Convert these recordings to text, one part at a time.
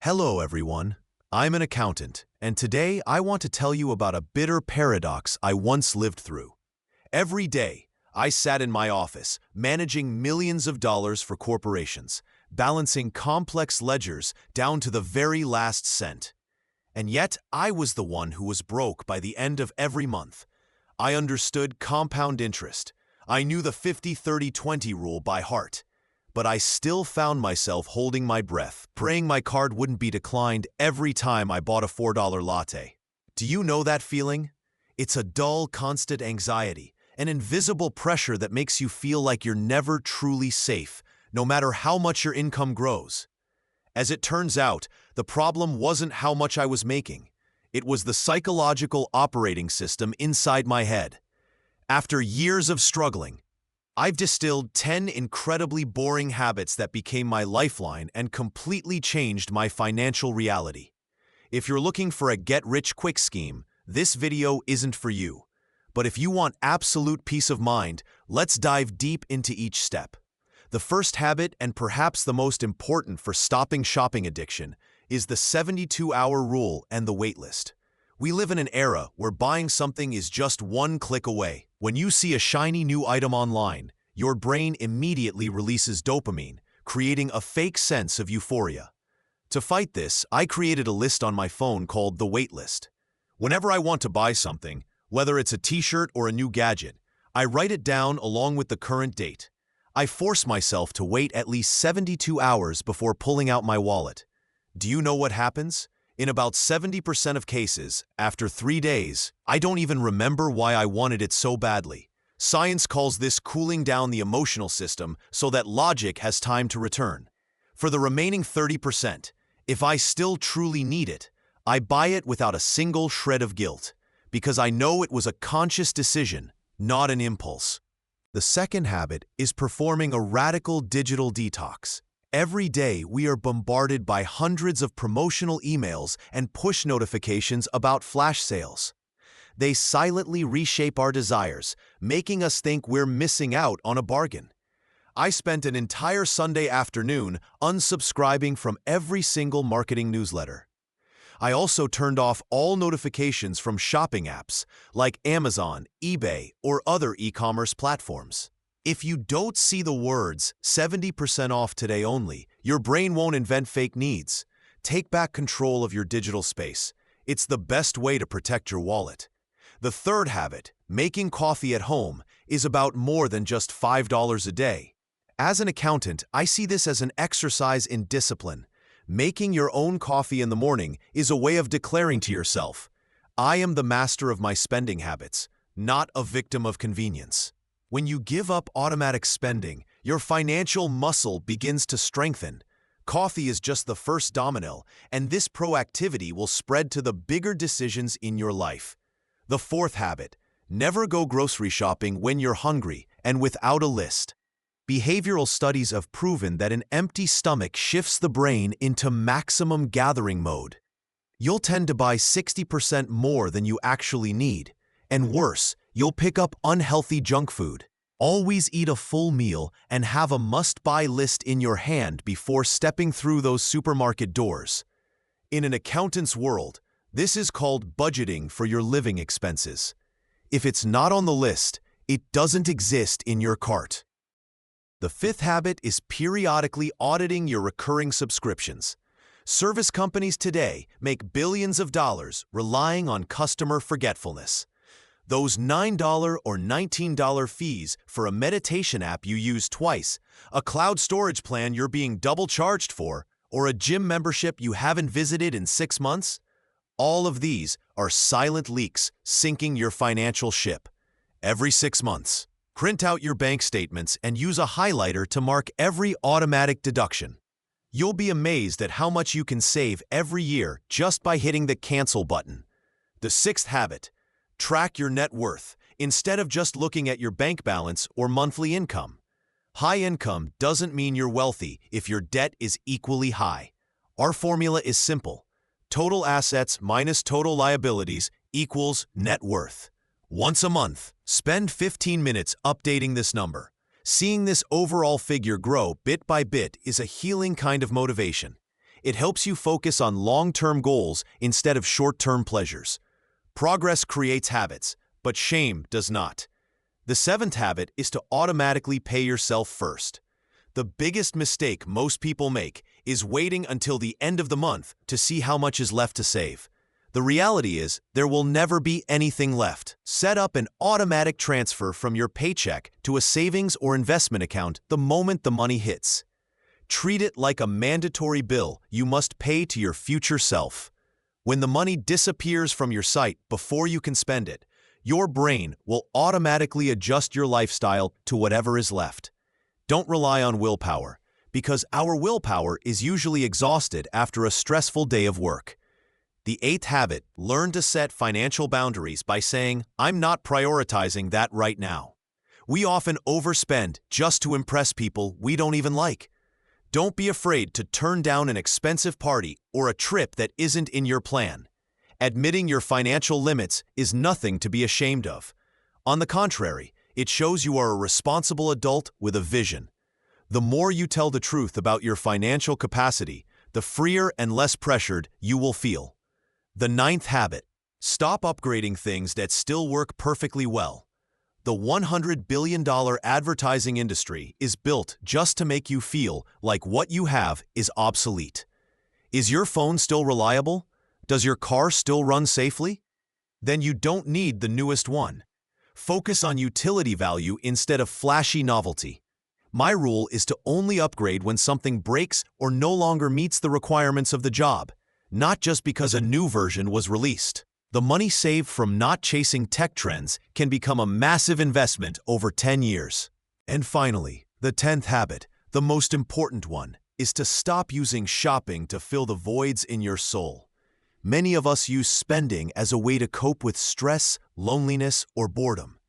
Hello, everyone. I'm an accountant, and today I want to tell you about a bitter paradox I once lived through. Every day, I sat in my office, managing millions of dollars for corporations, balancing complex ledgers down to the very last cent. And yet, I was the one who was broke by the end of every month. I understood compound interest. I knew the 50-30-20 rule by heart. But I still found myself holding my breath, praying my card wouldn't be declined every time I bought a $4 latte. Do you know that feeling? It's a dull, constant anxiety, an invisible pressure that makes you feel like you're never truly safe, no matter how much your income grows. As it turns out, the problem wasn't how much I was making. It was the psychological operating system inside my head. After years of struggling, I've distilled 10 incredibly boring habits that became my lifeline and completely changed my financial reality. If you're looking for a get-rich-quick scheme, this video isn't for you. But if you want absolute peace of mind, let's dive deep into each step. The first habit, and perhaps the most important for stopping shopping addiction, is the 72-hour rule and the waitlist. We live in an era where buying something is just one click away. When you see a shiny new item online, your brain immediately releases dopamine, creating a fake sense of euphoria. To fight this, I created a list on my phone called the Waitlist. Whenever I want to buy something, whether it's a t-shirt or a new gadget, I write it down along with the current date. I force myself to wait at least 72 hours before pulling out my wallet. Do you know what happens? In about 70% of cases, after 3 days, I don't even remember why I wanted it so badly. Science calls this cooling down the emotional system so that logic has time to return. For the remaining 30%, if I still truly need it, I buy it without a single shred of guilt, because I know it was a conscious decision, not an impulse. The second habit is performing a radical digital detox. Every day, we are bombarded by hundreds of promotional emails and push notifications about flash sales. They silently reshape our desires, making us think we're missing out on a bargain. I spent an entire Sunday afternoon unsubscribing from every single marketing newsletter. I also turned off all notifications from shopping apps like Amazon, eBay, or other e-commerce platforms. If you don't see the words 70% off today only, your brain won't invent fake needs. Take back control of your digital space. It's the best way to protect your wallet. The third habit, making coffee at home, is about more than just $5 a day. As an accountant, I see this as an exercise in discipline. Making your own coffee in the morning is a way of declaring to yourself, I am the master of my spending habits, not a victim of convenience. When you give up automatic spending, your financial muscle begins to strengthen. Coffee is just the first domino, and this proactivity will spread to the bigger decisions in your life. The fourth habit, never go grocery shopping when you're hungry and without a list. Behavioral studies have proven that an empty stomach shifts the brain into maximum gathering mode. You'll tend to buy 60% more than you actually need, and worse, you'll pick up unhealthy junk food. Always eat a full meal and have a must-buy list in your hand before stepping through those supermarket doors. In an accountant's world, this is called budgeting for your living expenses. If it's not on the list, it doesn't exist in your cart. The fifth habit is periodically auditing your recurring subscriptions. Service companies today make billions of dollars relying on customer forgetfulness. Those $9 or $19 fees for a meditation app you use twice, a cloud storage plan you're being double charged for, or a gym membership you haven't visited in 6 months? All of these are silent leaks sinking your financial ship. Every 6 months, print out your bank statements and use a highlighter to mark every automatic deduction. You'll be amazed at how much you can save every year just by hitting the cancel button. The sixth habit, track your net worth instead of just looking at your bank balance or monthly income. High income doesn't mean you're wealthy if your debt is equally high. Our formula is simple. Total assets minus total liabilities equals net worth. Once a month, spend 15 minutes updating this number. Seeing this overall figure grow bit by bit is a healing kind of motivation. It helps you focus on long-term goals instead of short-term pleasures. Progress creates habits, but shame does not. The seventh habit is to automatically pay yourself first. The biggest mistake most people make is waiting until the end of the month to see how much is left to save. The reality is, there will never be anything left. Set up an automatic transfer from your paycheck to a savings or investment account the moment the money hits. Treat it like a mandatory bill you must pay to your future self. When the money disappears from your sight before you can spend it, your brain will automatically adjust your lifestyle to whatever is left. Don't rely on willpower, because our willpower is usually exhausted after a stressful day of work. The eighth habit, learn to set financial boundaries by saying, "I'm not prioritizing that right now." We often overspend just to impress people we don't even like. Don't be afraid to turn down an expensive party or a trip that isn't in your plan. Admitting your financial limits is nothing to be ashamed of. On the contrary, it shows you are a responsible adult with a vision. The more you tell the truth about your financial capacity, the freer and less pressured you will feel. The ninth habit, stop upgrading things that still work perfectly well. The $100 billion advertising industry is built just to make you feel like what you have is obsolete. Is your phone still reliable? Does your car still run safely? Then you don't need the newest one. Focus on utility value instead of flashy novelty. My rule is to only upgrade when something breaks or no longer meets the requirements of the job, not just because a new version was released. The money saved from not chasing tech trends can become a massive investment over 10 years. And finally, the 10th habit, the most important one, is to stop using shopping to fill the voids in your soul. Many of us use spending as a way to cope with stress, loneliness, or boredom.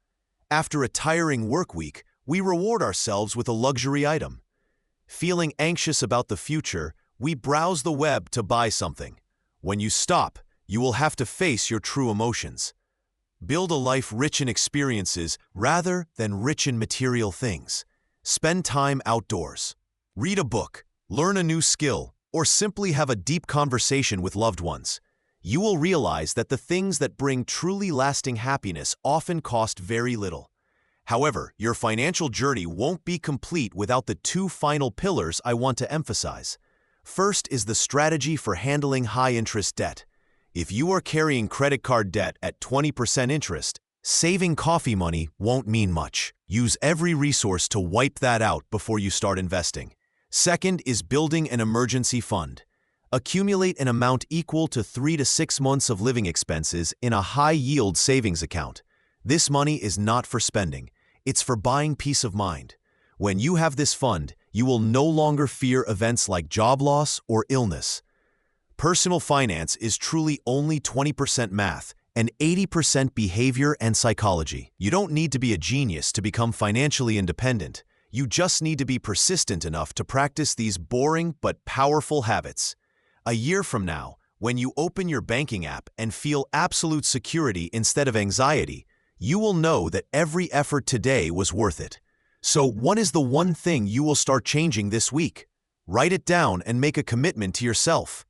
After a tiring work week, we reward ourselves with a luxury item. Feeling anxious about the future, we browse the web to buy something. When you stop, you will have to face your true emotions. Build a life rich in experiences rather than rich in material things. Spend time outdoors. Read a book, learn a new skill, or simply have a deep conversation with loved ones. You will realize that the things that bring truly lasting happiness often cost very little. However, your financial journey won't be complete without the two final pillars I want to emphasize. First is the strategy for handling high-interest debt. If you are carrying credit card debt at 20% interest, saving coffee money won't mean much. Use every resource to wipe that out before you start investing. Second is building an emergency fund. Accumulate an amount equal to 3 to 6 months of living expenses in a high-yield savings account. This money is not for spending. It's for buying peace of mind. When you have this fund, you will no longer fear events like job loss or illness. Personal finance is truly only 20% math and 80% behavior and psychology. You don't need to be a genius to become financially independent. You just need to be persistent enough to practice these boring but powerful habits. A year from now, when you open your banking app and feel absolute security instead of anxiety, you will know that every effort today was worth it. So, what is the one thing you will start changing this week? Write it down and make a commitment to yourself.